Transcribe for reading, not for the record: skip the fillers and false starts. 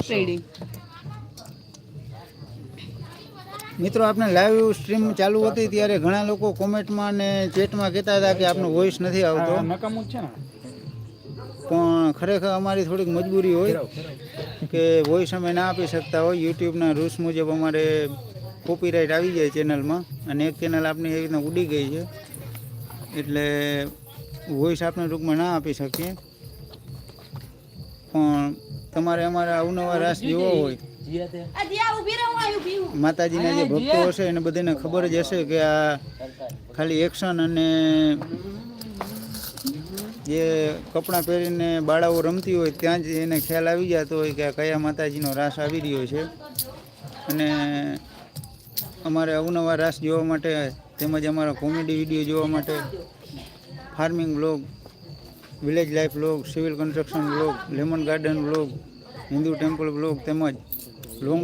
Trading મિત્રો આપણે live stream ચાલુ હતી ત્યારે ઘણા લોકો કોમેન્ટમાં ને ચેટમાં કહેતા હતા કે આપનો વોઇસ નથી આવતો. નકામું જ છે ને. પણ ખરેખર અમારી થોડીક મજબૂરી હોય કે વોઇસ અમે ના આપી શકતા હોય. યુટ્યુબના રૂલ્સ મુજબ અમારે કોપીરાઇટ આવી જાય ચેનલમાં, અને એક ચેનલ આપણી એવી રીતના ઉડી ગઈ છે, એટલે વોઇસ આપણે ટૂંકમાં ના આપી શકીએ. પણ તમારે અમારા અવનવા રાસ જોવો હોય, માતાજીના જે ભક્તો હશે એને બધાને ખબર જ હશે કે આ ખાલી એક્શન અને જે કપડાં પહેરીને બાળાઓ રમતી હોય ત્યાં જ એને ખ્યાલ આવી જતો હોય કે આ કયા માતાજીનો રાસ આવી રહ્યો છે. અને અમારે અવનવા રાસ જોવા માટે તેમજ અમારા કોમેડી વિડીયો જોવા માટે farming vlog, village life vlog, civil construction vlog, lemon garden vlog, Hindu temple vlog તેમજ